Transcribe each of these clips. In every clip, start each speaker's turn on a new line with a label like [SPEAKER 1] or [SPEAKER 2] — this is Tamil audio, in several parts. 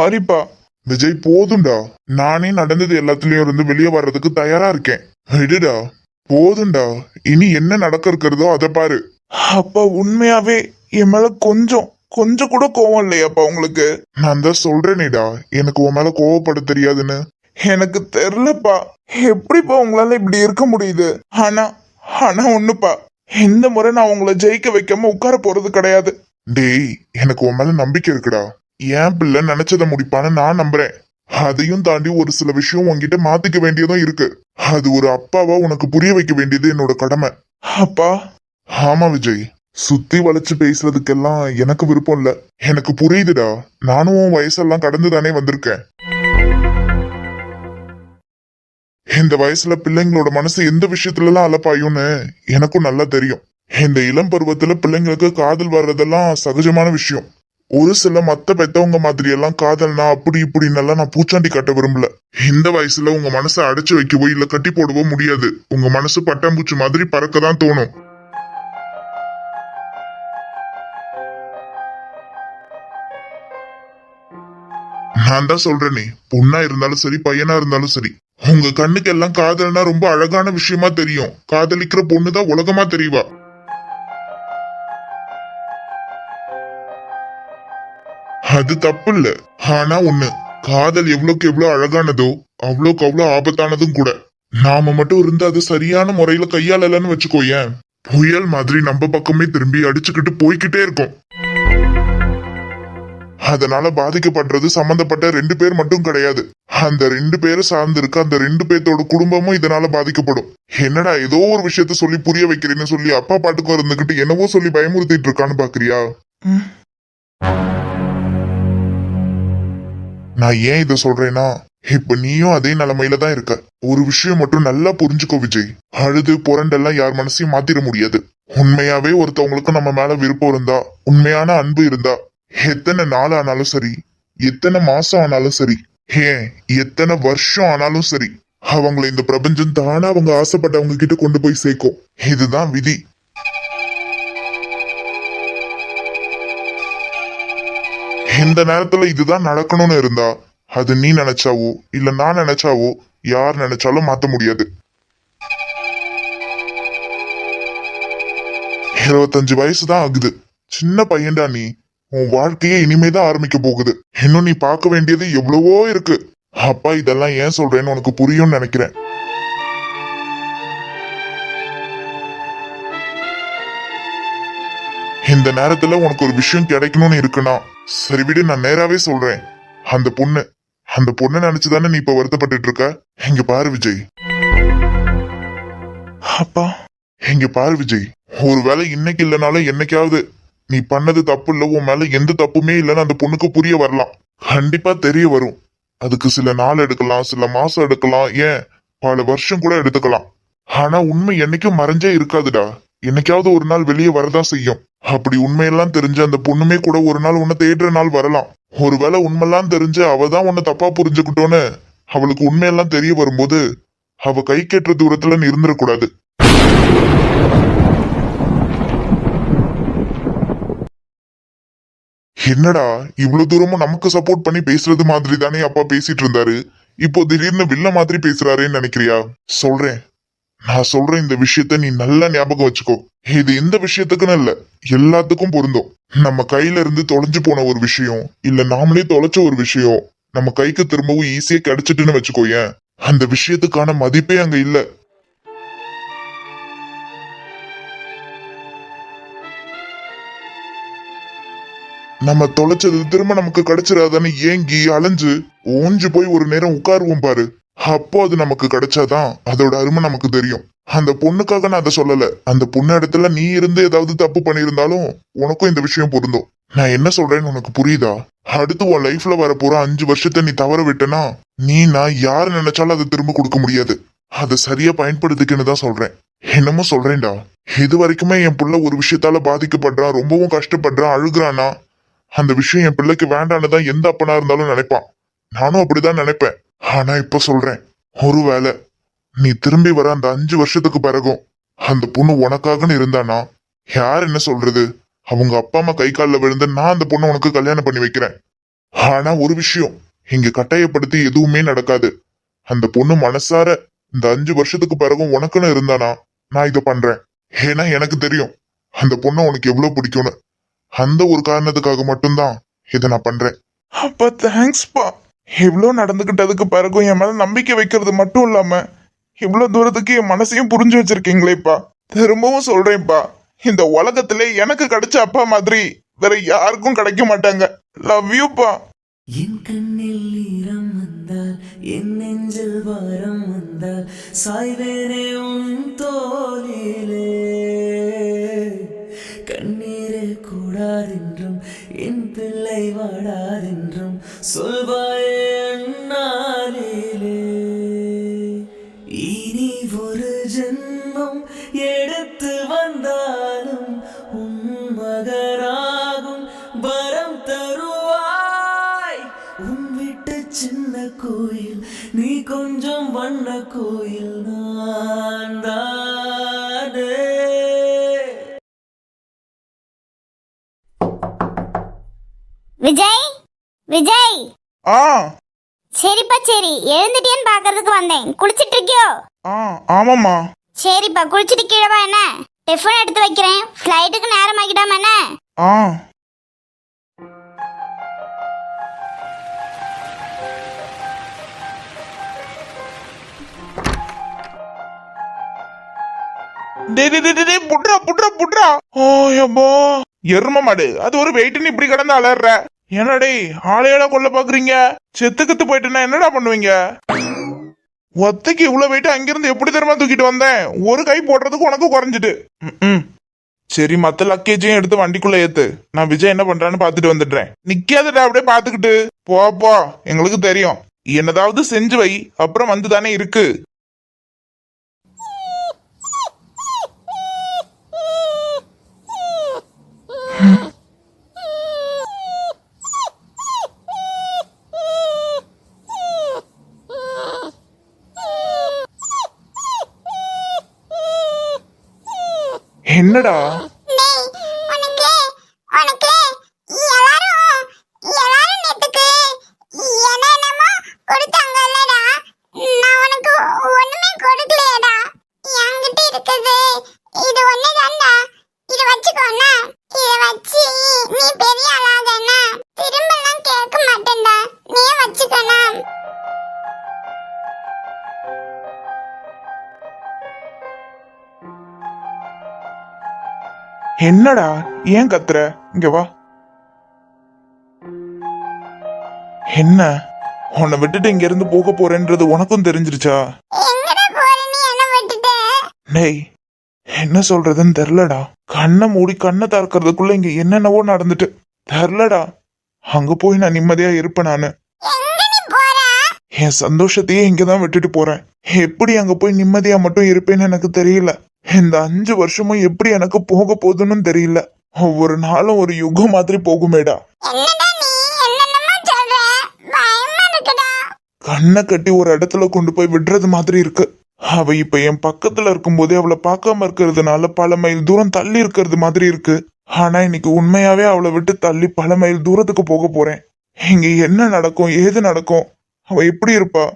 [SPEAKER 1] சாரிப்பா.
[SPEAKER 2] விஜய் போதும்டா. நானே நடந்தது எல்லாத்துலயும் இருந்து வெளியே வர்றதுக்கு தயாரா இருக்கேன். விடுடா, போதும்டா. இனி என்ன நடக்க இருக்கிறதோ அதை பாரு.
[SPEAKER 1] அப்பா உண்மையாவே என் மேல கொஞ்சம் கொஞ்சம் கூட கோவம் இல்லையாப்பா உங்களுக்கு?
[SPEAKER 2] நான் தான் சொல்றேனேடா, எனக்கு உன் மேல கோவப்பட தெரியாதுன்னு.
[SPEAKER 1] எனக்கு தெரியலப்பா. எப்படிப்பா உங்களால இப்படி இருக்க முடியுது? ஆனா ஆனா ஒண்ணுப்பா, இந்த முறை நான் உங்களை ஜெயிக்க வைக்காம உட்கார போறது கிடையாது.
[SPEAKER 2] டேய், எனக்கு உன் மேல நம்பிக்கை இருக்குடா. என் பிள்ளை நினைச்சதை முடிப்பான்னு நான் நம்புறேன். அதையும் தாண்டி ஒரு சில விஷயம் உன்கிட்ட மாத்திக்க வேண்டியதும் இருக்கு. அது ஒரு அப்பாவா உனக்கு புரிய வைக்க வேண்டியது என்னோட கடமை.
[SPEAKER 1] அப்பா.
[SPEAKER 2] ஆமா விஜய், சுத்தி வளைச்சு பேசுறதுக்கெல்லாம் எனக்கு விருப்பம் இல்ல. எனக்கு புரியுதுடா. நானும் உன் வயசெல்லாம் கடந்து தானே வந்திருக்கேன். இந்த வயசுல பிள்ளைங்களோட மனசு எந்த விஷயத்துல எல்லாம் அலப்பாயும்னு எனக்கும் நல்லா தெரியும். இந்த இளம் பருவத்துல பிள்ளைங்களுக்கு காதல் வர்றதெல்லாம் சகஜமான விஷயம். ஒரு சில மத்த பெத்தவங்க மாதிரி எல்லாம் காதல்னா அப்படி இப்படின்னு எல்லாம் நான் பூச்சாண்டி காட்ட விரும்பல. இந்த வயசுல உங்க மனசை அடைச்சு வைக்கவோ இல்ல கட்டி போடவோ முடியாது. உங்க மனசு பட்டாம்பூச்சி மாதிரி பறக்கதான் தோணும். நான் தான் சொல்றேனே, பொண்ணா இருந்தாலும் சரி பையனா இருந்தாலும் சரி, உங்க கண்ணுக்கு எல்லாம் காதல்னா ரொம்ப அழகான விஷயமா தெரியும். காதலிக்கிற பொண்ணுதான் உலகமா தெரியவா. அது தப்பு இல்ல. ஆனா ஒண்ணு, காதல் எவ்வளவுக்கு எவ்வளவு அழகானதோ அவ்வளவுக்கு அவ்வளவு ஆபத்தானதும் கூட. நாம மட்டும் இருந்து அது சரியான முறையில கையாளலன்னு வச்சுக்கோயேன், புயல் மாதிரி நம்ம பக்கமே திரும்பி அடிச்சுக்கிட்டு போய்கிட்டே இருக்கும். அதனால பாதிக்கப்படுறது சம்பந்தப்பட்ட 2 பேர் மட்டும் கிடையாது. அந்த 2 பேரை சார்ந்து இருக்க அந்த 2 பேர்த்தோட குடும்பமும் இதனால பாதிக்கப்படும். என்னடா ஏதோ ஒரு விஷயத்த சொல்லி புரிய வைக்கிறேன்னு சொல்லி அப்பா பாட்டுக்கும் இருந்துகிட்டு என்னவோ சொல்லி பயமுறுத்திட்டு இருக்கான்னு பாக்குறியா? நான் ஏன் இத சொல்றேன்னா, இப்ப நீயும் அதே நிலைமையில தான் இருக்க. ஒரு விஷயம் மட்டும் நல்லா புரிஞ்சுக்கோ விஜய், அழுது புரண்டெல்லாம் யார் மனசையும் மாத்திர முடியாது. உண்மையாவே ஒருத்தவங்களுக்கு நம்ம மேல விருப்பம் இருந்தா, உண்மையான அன்பு இருந்தா, எத்தனை நாள் ஆனாலும் சரி, எத்தனை மாசம் ஆனாலும் சரி, ஏன் எத்தனை வருஷம் ஆனாலும் சரி, அவங்கள இந்த பிரபஞ்சம் தானா அவங்க ஆசைப்பட்டவங்க கிட்ட கொண்டு போய் சேர்க்கும். இதுதான் விதி. இந்த நேரத்துல இதுதான் நடக்கணும்னு இருந்தா, அது நீ நினைச்சாவோ இல்ல நான் நினைச்சாவோ யார் நினைச்சாலும் மாத்த முடியாது. 25 வயசுதான் ஆகுது. சின்ன பையன்டா நீ. உன் வாழ்க்கையே இனிமேதான் ஆரம்பிக்க போகுது. இன்னும் நீ பார்க்க வேண்டியது எவ்வளவோ இருக்கு. அப்பா இதெல்லாம் ஏன் சொல்றேன்னு உனக்கு புரியும்னு நினைக்கிறேன். இந்த நேரத்துல உனக்கு ஒரு விஷயம் கிடைக்கணும்னு இருக்குன்னா, சரி விடு, நான் நேராவே சொல்றேன். அந்த பொண்ணு அந்த பொண்ணை நினைச்சுதானே நீ இப்ப வருத்தப்பட்டு இருக்க. இங்க பாரு விஜய்.
[SPEAKER 1] அப்பா.
[SPEAKER 2] இங்க பாரு விஜய், ஒருவேளை இன்னைக்கு இல்லைனாலும் என்னைக்காவது நீ பண்ணது தப்பு இல்ல, உன் மேல எந்த தப்புமே இல்லைன்னு அந்த பொண்ணுக்கு புரிய வரலாம். கண்டிப்பா தெரிய வரும். அதுக்கு சில நாள் எடுக்கலாம், சில மாசம் எடுக்கலாம், ஏன் பல வருஷம் கூட எடுத்துக்கலாம். ஆனா உண்மை என்னைக்கும் மறைஞ்சே இருக்காதுடா. என்னைக்காவது ஒரு நாள் வெளியே வரதான் செய்யும். அப்படி உண்மையெல்லாம் தெரிஞ்சு அந்த பொண்ணுமே கூட ஒரு நாள் உன்னை தேடுற நாள் வரலாம். ஒருவேளை உண்மையெல்லாம் தெரிஞ்சு அவதான் உன்னை தப்பா புரிஞ்சுக்கிட்டோன்னு அவளுக்கு உண்மையெல்லாம் தெரிய வரும்போது அவ கை கெட்டுற தூரத்துல நீ இருந்துடக்கூடாது. என்னடா இவ்வளவு தூரமும் நமக்கு சப்போர்ட் பண்ணி பேசுறது மாதிரி தானே அப்பா பேசிட்டு இருந்தாரு, இப்போ திடீர்னு வில்ல மாதிரி பேசுறாருன்னு நினைக்கிறியா? சொல்றேன், நான் சொல்றேன், இந்த விஷயத்த நீ நல்லா ஞாபகம் வச்சுக்கோ. இது இந்த விஷயத்துக்குன்னு இல்ல, எல்லாத்துக்கும் பொருந்தும். நம்ம கையில இருந்து தொலைஞ்சு போன ஒரு விஷயம் இல்ல நாமளே தொலைச்ச ஒரு விஷயம் நம்ம கைக்கு திரும்பவும் ஈஸியா கிடைச்சிட்டுன்னு வச்சுக்கோயேன், அந்த விஷயத்துக்கான மதிப்பே அங்க இல்ல. நம்ம தொலைச்சது திரும்ப நமக்கு கிடைச்சிடாதான்னு ஏங்கி அலைஞ்சு ஓஞ்சு போய் ஒரு நேரம் உட்காருவோம் பாரு, அப்போ அது நமக்கு கிடைச்சாதான் அதோட அருமை நமக்கு தெரியும். அந்த பொண்ணுக்காக நான் அதை சொல்லல. அந்த பொண்ணு இடத்துல நீ இருந்து ஏதாவது தப்பு பண்ணியிருந்தாலும் உனக்கும் இந்த விஷயம் பொருந்தும். நான் என்ன சொல்றேன்னு உனக்கு புரியுதா? அடுத்து உன் லைஃப்ல வரப்போற 5 வருஷத்தை நீ தவற விட்டனா, நான் யாரு நினைச்சாலும் அதை திரும்ப கொடுக்க முடியாது. அதை சரியா பயன்படுத்திக்கன்னு தான் சொல்றேன். என்னமோ சொல்றேன்டா, இது வரைக்குமே என் புள்ள ஒரு விஷயத்தால பாதிக்கப்படுறான், ரொம்பவும் கஷ்டப்படுறான், அழுகுறானா, அந்த விஷயம் என் பிள்ளைக்கு வேண்டான்னு தான் எந்த அப்பனா இருந்தாலும் நினைப்பான். நானும் அப்படிதான் நினைப்பேன். ஆனா இப்ப சொல்றேன், ஒருவேளை நீ திரும்பி வர அந்த 5 வருஷத்துக்கு பிறகும் அந்த பொண்ணு உனக்காகன்னு இருந்தானா, யார் என்ன சொல்றது? அவங்க அப்பா அம்மா கை காலில் விழுந்து நான் அந்த பொண்ணை உனக்கு கல்யாணம் பண்ணி வைக்கிறேன். ஆனா ஒரு விஷயம், இங்க கட்டாயப்படுத்தி எதுவுமே நடக்காது. அந்த பொண்ணு மனசார இந்த 5 வருஷத்துக்கு பிறகும் உனக்குன்னு இருந்தானா நான் இதை பண்றேன். ஏன்னா எனக்கு தெரியும் அந்த பொண்ணை உனக்கு எவ்வளவு பிடிக்கும்னு. அந்த ஒரு காரணத்துக்காக மட்டும்தான் இதை நான் பண்றேன்.
[SPEAKER 1] அப்பா தேங்க்ஸ்ப்பா. இவ்வளோ நடந்துகிட்டதுக்கு பிறகும் என் மேல நம்பிக்கை வைக்கிறது மட்டும் இல்லாம இவ்வளவு தூரத்துக்கு என் மனசையும் புரிஞ்சு வச்சிருக்கீங்களேப்பா. திரும்பவும் சொல்றேன்ப்பா, இந்த உலகத்திலே எனக்கு கிடைச்ச அப்பா மாதிரி வேற யாருக்கும் கிடைக்க மாட்டாங்க. லவ் யூப்பா.
[SPEAKER 3] என் கண்ணில் ஈரம் வந்தால் என் நெஞ்சில் வாரம் வந்தால் சாய்வேனே உன் தோளிலே. கண்ணீரே கூடாதென்றும் என் பிள்ளை வாடாதென்றும் சொல்வாயே அண்ணாரிலே. இனி ஒரு ஜென்மம் எடுத்து வந்தாலும் உன் மகனாகும் வரம் தருவாய். உன் வீட்டு சின்ன கோயில் நீ கொஞ்சம் வண்ண கோயில் நான் தானே.
[SPEAKER 4] விஜய், விஜய்.
[SPEAKER 1] ஆ
[SPEAKER 4] சரிப்பா, சரி. எழுந்துட்டியன்னு பாக்குறதுக்கு வந்தேன். குளிச்சிட்டு இருக்கியோ?
[SPEAKER 1] ஆ ஆமாம்மா.
[SPEAKER 4] சரிப்பா, குளிச்சிட்டு கீழே வா. என்ன டிஃபன் எடுத்து வைக்கிறேன். ஃப்ளைட்டுக்கு நேரம் ஆகிடாம என்ன?
[SPEAKER 1] ஆ டேய் டேய் டேய் டேய், புட்றா புட்றா புட்றா. ஓ யப்பா, எரும மாடு அது ஒரு வெயிட்னு இப்படி கடந்து அலற. என்னடே ஆளையோட கொல்ல பாக்குறீங்க? செத்து கத்து போயிட்டுனா என்னடா பண்ணுவீங்க? ஒத்தைக்கு இவ்வளவு வெயிட் அங்கிருந்து எப்படி தெரியுமா தூக்கிட்டு வந்தேன்? ஒரு கை போடுறதுக்கு உனக்கு குறைஞ்சிட்டு. ம் சரி, மத்த லக்கேஜையும் எடுத்து வண்டிக்குள்ள ஏத்து. நான் விஜய் என்ன பண்றான்னு பாத்துட்டு வந்துடுறேன். நிக்காதடா, அப்படியே பாத்துக்கிட்டு போ. எங்களுக்கு தெரியும் என்னதாவது செஞ்சு வை, அப்புறம் வந்து தானே இருக்கு. என்னடா
[SPEAKER 4] டேய், உனக்கு உனக்கு எல்லாரும் நேத்துக்கு என்னென்னமோ கொடுத்தாங்கல்லடா. நான் உனக்கு ஒண்ணுமே கொடுக்கலையேடா. என்கிட்ட இருக்குது இது ஒண்ணுதான்டா. இத வச்சுக்கோண்ணா. இத வச்சு நீ பெரிய ஆளாதேண்ணா. திரும்பலாம் கேட்க மாட்டேன்டா. நீயே வச்சுக்கோண்ணா.
[SPEAKER 1] என்னடா ஏன் கத்துற? இங்க வா. என்ன உன்னை விட்டுட்டு இங்க இருந்து போக போறேன்றது உனக்கும் தெரிஞ்சிருச்சா?
[SPEAKER 4] எங்கடா போற நீ என்ன விட்டுட்டு?
[SPEAKER 1] டேய், என்ன சொல்றதுன்னு தெரிலடா. கண்ணை மூடி கண்ணை திறக்கிறதுக்குள்ள இங்க என்னென்னவோ நடந்துட்டு தெரிலடா. அங்க போய் நான் நிம்மதியா இருப்பேன். நானு
[SPEAKER 4] எங்க நீ போற?
[SPEAKER 1] என் சந்தோஷத்தையே இங்கதான் விட்டுட்டு போறேன். எப்படி அங்க போய் நிம்மதியா மட்டும் இருப்பேன்னு எனக்கு தெரியல. இந்த 5 வருஷமும் எப்படி எனக்கு போக போகுதுன்னு தெரியல. ஒவ்வொரு நாளும் ஒரு யுகம் மாதிரி போகுமேடா.
[SPEAKER 4] என்னடா நீ என்னென்னமோ சொல்ற? பயமா இருக்குடா.
[SPEAKER 1] கண்ணை கட்டி ஒரு இடத்துல கொண்டு போய் விடுறது மாதிரி இருக்கு. அவ இப்ப என் பக்கத்துல இருக்கும்போதே அவளை பார்க்காம இருக்கிறதுனால பல மைல் தூரம் தள்ளி இருக்கிறது மாதிரி இருக்கு. ஆனா இன்னைக்கு உண்மையாவே அவளை விட்டு தள்ளி பல மைல் தூரத்துக்கு போக போறேன். இங்க என்ன நடக்கும், ஏது நடக்கும், அவ எப்படி இருப்பா?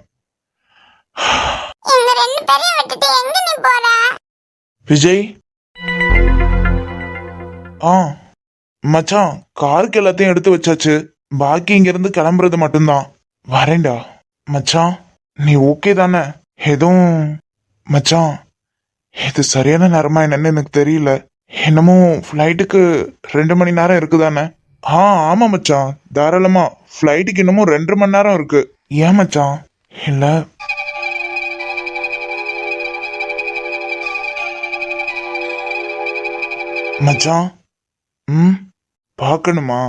[SPEAKER 4] எங்க ரெண்டு பேரையும் விட்டுட்டு எங்க நீ போற?
[SPEAKER 1] விஜய். மச்சான், காருக்கு எல்லாத்தையும் எடுத்து வச்சாச்சு. பாக்கி இங்க இருந்து கிளம்புறது மட்டும்தான். வரேன்டா. மச்சான், நீ ஓகே தானே? எதுவும் மச்சான், இது சரியான நேரமா என்னன்னு எனக்கு தெரியல. என்னமோ ஃப்ளைட்டுக்கு 2 மணி நேரம் இருக்குதானே? ஆமா மச்சான், தாராளமா ஃப்ளைட்டுக்கு இன்னமும் 2 மணி நேரம் இருக்கு. ஏன் மச்சான்? இல்ல மச்சான். பார்க்கணுமா?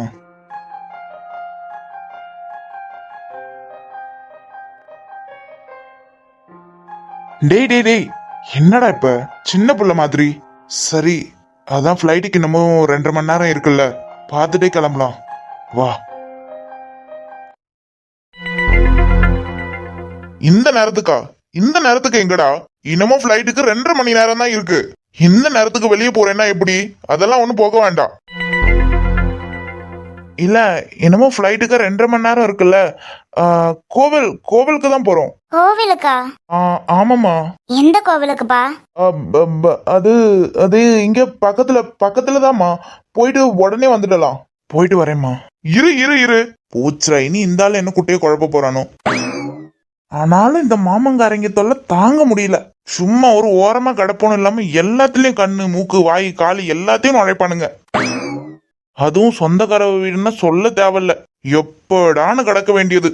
[SPEAKER 1] டேய் டேய் டேய், என்னடா இப்ப சின்ன புள்ள மாதிரி? சரி, அதான் ஃப்ளைட்டுக்கு இன்னமும் 2 மணி நேரம் இருக்குல்ல, பார்த்துட்டே கிளம்பலாம். வா. இந்த நேரத்துக்கா? இந்த நேரத்துக்கு எங்கடா? இன்னமும் ஃப்ளைட்டுக்கு 2.5 மணி நேரம் தான் இருக்கு. இந்த நேரத்துக்கு வெளியே போறேன்னா எப்படி? அதெல்லாம் ஒண்ணும் போக வேண்டாம். இல்ல என்னமோ ஃப்ளைட்டுக்கு 2.5 மணி நேரம் இருக்குல்ல. கோவிலுக்கு தான் போறோம்.
[SPEAKER 4] கோவிலுக்கா?
[SPEAKER 1] ஆமாமா.
[SPEAKER 4] எந்த கோவிலுக்குப்பா?
[SPEAKER 1] அது அது இங்க பக்கத்துல தான்மா. போயிட்டு உடனே வந்துடலாம். போயிட்டு வரேம்மா. இரு பூச்ரா, இனி இந்த ஆள் என்ன குட்டையை குழப்ப போறானோ. ஆனாலும் இந்த மாமங்காரங்க தொல்லை தாங்க முடியல. சும்மா ஒரு ஓரமா கிடப்போன்னு இல்லாம எல்லாத்துலயும் கண்ணு மூக்கு வாய் காலு எல்லாத்தையும் நுழைப்பானுங்க. அதுவும் சொந்தக்கார வீடுன்னா சொல்ல தேவையில்ல. எப்படான்னு கிடக்க வேண்டியது.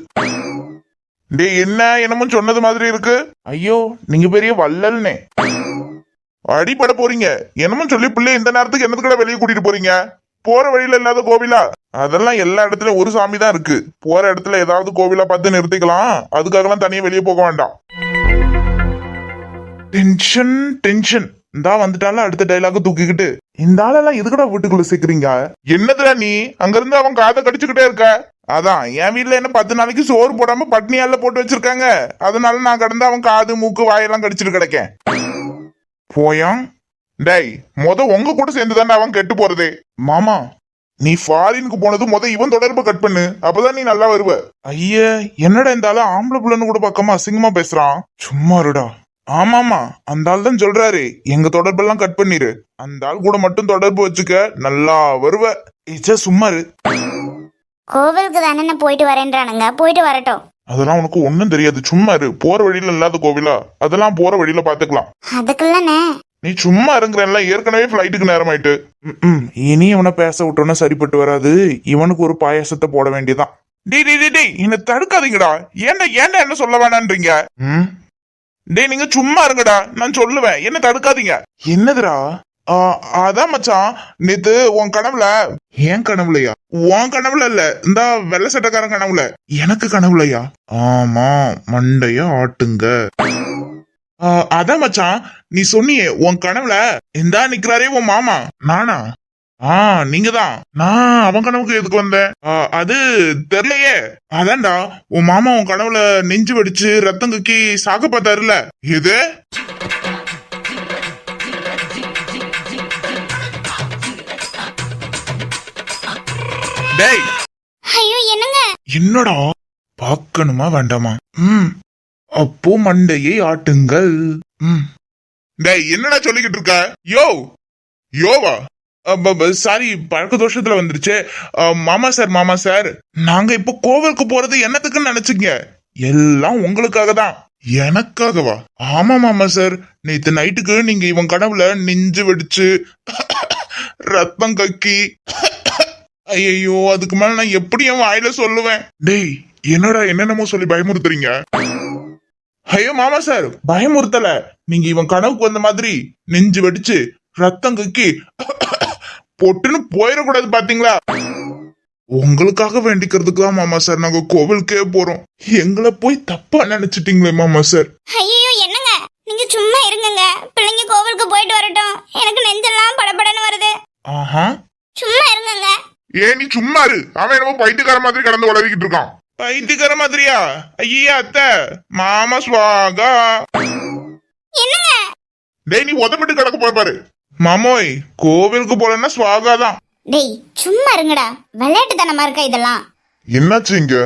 [SPEAKER 1] டேய் என்ன என்னமோ சொன்னது மாதிரி இருக்கு. ஐயோ நீங்க பெரிய வள்ளல்னே. அடிபட போறீங்க என்னமோ சொல்லி பிள்ளை இந்த நேரத்துக்கு என்னத்துக்கட வெளியே கூட்டிட்டு போறீங்க? போற வழியில இல்லாத கோவிலா? அதெல்லாம் எல்லா இடத்துலயும் ஒரு சாமி தான் இருக்கு. போற இடத்துல ஏதாவது கோவிலா பார்த்து நிறுத்திக்கலாம். அதுக்காகலாம் தனியா வெளியே போக வேண்டாம். டென்ஷன் இந்தா வந்துட்டாலும் அடுத்த டைலாக தூக்கிக்கிட்டு இந்த ஆளெல்லாம் எதுக்கடா வீட்டுக்குள்ள சேர்க்கிறீங்க? என்னதுடா நீ அங்க இருந்து அவன் காதை கடிச்சுக்கிட்டே இருக்க? அதான் என் வீட்டுல என்ன 10 நாளைக்கு சோறு போடாம பட்னியால போட்டு வச்சிருக்காங்க. அதனால நான் கடந்து அவன் காது மூக்கு வாயெல்லாம் கடிச்சிட்டு கிடக்கேன். போயான் டேய், உங்க கூட சேர்ந்துதானே அவன் கெட்டு போறதே. மாமா நீ ஃபாரினுக்கு போனது இவன் தொடர்பு கட் பண்ணு. அப்பதான் நீ நல்லா வருவ. ஐய என்னடா இந்த ஆளு ஆம்பளை புள்ளன்னு கூட பார்க்காம அசிங்கமா பேசுறான். சும்மா இருடா. ஆமாமா அந்த ஆள் தான் சொல்றாரு எங்க தொடர்பெல்லாம் கட் பண்ணிரு. அந்த ஆள் கூட மட்டும் தொடர்பு வச்சுக்க நல்லா வருவ. சும்மா இரு.
[SPEAKER 4] கோவிலுக்கு தானே போயிட்டு வரேன்றானுங்க, போயிட்டு வரட்டும்.
[SPEAKER 1] அதெல்லாம் உனக்கு ஒண்ணும் தெரியாது. சும்மா இரு. போற வழியில இல்லாத கோவிலா? அதெல்லாம் போற வழியில பாத்துக்கலாம்.
[SPEAKER 4] அதுக்குள்ளனே
[SPEAKER 1] நீ சும்மா இருங்கிறல்ல. ஏற்கனவே ஃபிளைட்டுக்கு நேரம் ஆயிட்டு. இனி இவனை பேச விட்டோன்னா சரிப்பட்டு வராது. இவனுக்கு ஒரு பாயாசத்தை போட வேண்டியதான். டேய் என்ன தடுக்காதீங்கடா. ஏன்டா என்ன சொல்ல வேணான்றீங்க? டேய் நீங்க சும்மா இருங்கடா, நான் சொல்லுவேன். என்ன தடுக்காதீங்க. என்னதுடா? அதான் மச்சான், நேத்து உன் கனவுல. ஏன் கனவுலையா? உன் கனவுல இல்ல, இந்த வெள்ளை சட்டக்காரன் கனவுல. எனக்கு கனவுலையா? ஆமா மண்டைய ஆட்டுங்க. அதான் மச்சான், நீ சொன்னியே உன் கனவுல இந்தா நிக்கிறாரே உன் மாமா. நானா? நீங்கதான். நான் அவன் கனவுக்கு எதுக்கு வந்தேன்? அது தெரியலையே. அதான்டா உன் மாமா உன் கனவுல நெஞ்சு வெடிச்சு ரத்தம் கக்கி சாக பார்த்தாருல. இது டேய்
[SPEAKER 4] ஐயோ என்னங்க?
[SPEAKER 1] என்னடா பார்க்கணுமா வேண்டாமா? அப்போ மண்டையை ஆட்டுங்கள். டேய் என்னடா சொல்லிக்கிட்டு இருக்க? யோவா சாரி, பழக்க தோஷத்துல வந்துருச்சு. மாமா சார் நாங்க இப்ப கோவிலுக்கு போறது என்னத்துக்குன்னு நினைச்சுங்க? எல்லாம் உங்களுக்காக தான். எனக்காகவா? ஆமா மாமா சார், நேத்து நைட்டுக்கு நீங்க இவன் கனவுல நெஞ்சு வெடிச்சு ரத்தம் கக்கி. ஐயோ அதுக்கு மேல நான் எப்படி என் வாயில சொல்லுவேன்? டேய் என்னடா என்னென்னமோ சொல்லி பயமுறுத்துறீங்க? ஐயோ மாமா சார் பயமுறுத்தல. நீங்க இவன் கனவுக்கு வந்த மாதிரி நெஞ்சு வெடிச்சு ரத்தம் கக்கி பொட்டுன்னு போயிடக்கூடாது பாத்தீங்களா? உங்களுக்காக வேண்டிக்கிறதுக்கு தான் மாமா சார் நாங்க கோவிலுக்கே போறோம். எங்களை போய் தப்பா நினைச்சிட்டீங்களே மாமா சார்.
[SPEAKER 4] ஐயோ என்னங்க நீங்க சும்மா இருங்கங்க. பிள்ளைங்க கோவிலுக்கு போயிட்டு வரட்டும். எனக்கு நெஞ்செல்லாம் படபடன்னு வருது. சும்மா இருங்கங்க.
[SPEAKER 1] ஏன் நீ சும்மா இரு. அவன் என்னமோ பைத்தியக்கார மாதிரி கடந்து உளறிக்கிட்டு இருக்கான். பைத்தியக்கார மாதிரியா? ஐயா அத்தை மாமா ஸ்வாகா.
[SPEAKER 4] என்னங்க?
[SPEAKER 1] டேய் நீ உதப்பிட்டு கிடக்க போய் பாரு. மாமோய் கோவிலுக்கு போலன்னா ஸ்வாகாதான்.
[SPEAKER 4] டேய் சும்மா இருங்கடா. விளையாட்டுத்தனமா இருக்கா இதெல்லாம்?
[SPEAKER 2] என்னாச்சு இங்க?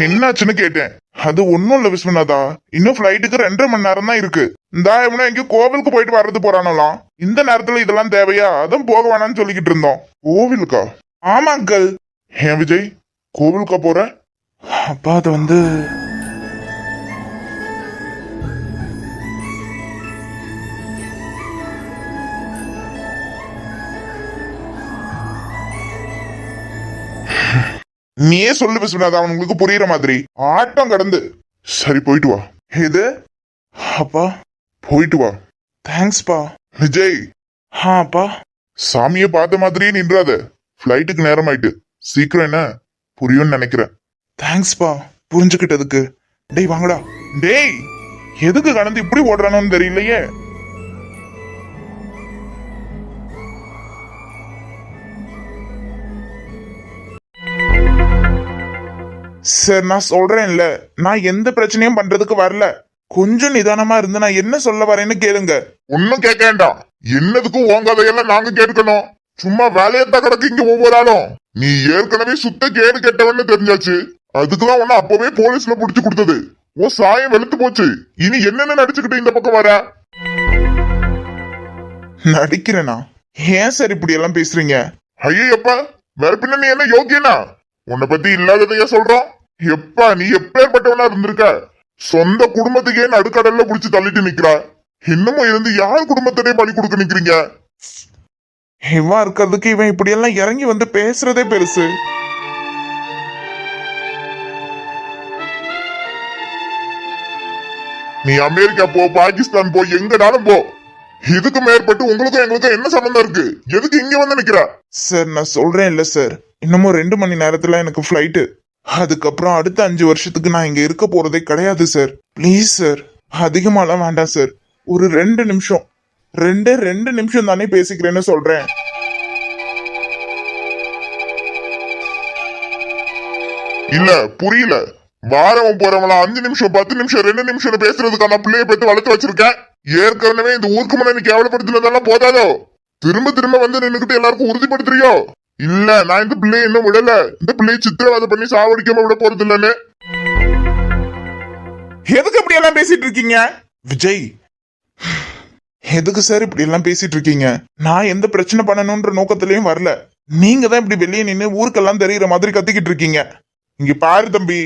[SPEAKER 1] என்னாச்சுன்னு கேட்டேன். அது ஒண்ணும் இல்ல விஸ்வநாதா, இன்னும் ஃபிளைட்டுக்கு 2.5 மணி நேரம் தான் இருக்கு. இந்த எவனா எங்க கோவிலுக்கு போயிட்டு வர்றது போறானலாம். இந்த நேரத்துல இதெல்லாம் தேவையா? அதான் போக வேணாம்னு சொல்லிக்கிட்டு இருந்தோம்.
[SPEAKER 2] கோவிலுக்கா?
[SPEAKER 1] ஆமா அங்கிள்.
[SPEAKER 2] ஏன் விஜய் கோவிலுக்கா போற?
[SPEAKER 1] அப்பா அது வந்து நீயே சொல்லு விஸ்வநாதா, அவனுங்களுக்கு புரியுற மாதிரி. ஆட்டம் கடந்து.
[SPEAKER 2] சரி போயிட்டு வா.
[SPEAKER 1] இது அப்பா
[SPEAKER 2] போயிட்டு வா.
[SPEAKER 1] தேங்க்ஸ்பா.
[SPEAKER 2] விஜய்
[SPEAKER 1] அப்பா
[SPEAKER 2] சாமியை பார்த்த மாதிரியே நின்றாத. ஃபிளைட்டுக்கு நேரம் ஆயிட்டு. சீக்கிரம் என்ன புரியும்னு நினைக்கிறேன்.
[SPEAKER 1] தேங்க்ஸ்பா புரிஞ்சுக்கிட்டதுக்கு. டேய் வாங்கடா. டேய் எதுக்கு கடந்து இப்படி ஓடுறானோன்னு தெரியலையே. சார் நான் சொல்றேன்ல, நான் எந்த பிரச்சனையும் பண்றதுக்கு வரல. கொஞ்சம் நிதானமா இருந்து நான் என்ன சொல்ல வரேன்னு கேளுங்க.
[SPEAKER 2] ஒன்னும் கேட்க வேண்டாம். என்னதுக்கும் உன் கதையெல்லாம் நாங்க கேட்கணும். சும்மா வேலையத்தான் கிடக்கு இங்க ஒவ்வொரு ஆளும். நீ ஏற்கனவே சுத்த கேடு கெட்டவன்னு தெரிஞ்சாச்சு. அதுக்குதான் உன்ன அப்பவே போலீஸ்ல புடிச்சு கொடுத்தது. ஓ சாயம் வெளுத்து போச்சு. இனி என்னென்ன நடிச்சுக்கிட்டு இந்த பக்கம் வர?
[SPEAKER 1] நடிக்கிறேனா? ஏன் சார் இப்படி எல்லாம் பேசுறீங்க?
[SPEAKER 2] ஐயப்பா, வேற பின்ன நீ என்ன யோக்கியனா? உன்னை பத்தி இல்லாததையா சொல்றோம்? எப்பா நீ எப்பேற்பட்டவனா இருந்திருக்க? சொந்த குடும்பத்துக்கே நடுக்கடல்ல புடிச்சு தள்ளிட்டு நிக்கிற. இன்னமும் இருந்து யார் குடும்பத்திலே பலி கொடுக்க நிக்கிறீங்க?
[SPEAKER 1] இவன் இருக்கிறதுக்கு இவன் இப்படி எல்லாம் இறங்கி வந்து பேசுறதே பெருசு.
[SPEAKER 2] நீ அமெரிக்கா போ, பாகிஸ்தான் போ, எங்கனாலும் போ. இதுக்கு மேற்பட்டு உங்களுக்கும் எங்களுக்கும் என்ன சம்பந்தம் இருக்கு? எதுக்கு இங்க வந்து நிக்கிற?
[SPEAKER 1] சார் நான் சொல்றேன் இல்ல சார், இன்னமும் 2 மணி நேரத்துல எனக்கு ஃபிளைட்டு. அதுக்கப்புறம் அடுத்த 5 வருஷத்துக்கு நான் இங்க இருக்க போறதே கிடையாது சார். ப்ளீஸ் சார், அதிகமாலாம் வேண்டாம் சார். ஒரு 2 நிமிஷம், 2 நிமிஷம் தானே பேசிக்கிறேன்னு சொல்றேன்.
[SPEAKER 2] இல்ல புரியல. வாரம் போறவங்களா 5 நிமிஷம் 10 நிமிஷம் 2 நிமிஷம் பேசுறதுக்கான பிள்ளைய பெற்று வளர்த்து வச்சிருக்கேன். ஏற்கனவே இந்த ஊருக்கு முன்னாடி நீ கேவலப்படுத்தினதெல்லாம் போதாதோ? திரும்ப திரும்ப வந்து நின்னுக்கிட்டு எல்லாருக்கும் உறுதிப்படுத்துறியோ? இல்ல நான் இந்த பிள்ளைய இன்னும் விடல. இந்த பிள்ளைய சித்திரவதை பண்ணி சாவடிக்காம விட போறது இல்லன்னு.
[SPEAKER 1] எதுக்கு இப்படி எல்லாம் பேசிட்டு இருக்கீங்க விஜய்? எதுக்கு சார் இப்படி எல்லாம் பேசிட்டு இருக்கீங்க? நான் எந்த பிரச்சனை பண்ணணும்ன்ற நோக்கத்திலயும் வரல. நீங்க தான் இப்படி வெளியே நின்று ஊருக்கெல்லாம் தெரியுற மாதிரி கத்திக்கிட்டு இருக்கீங்க. இங்க பாரு தம்பி,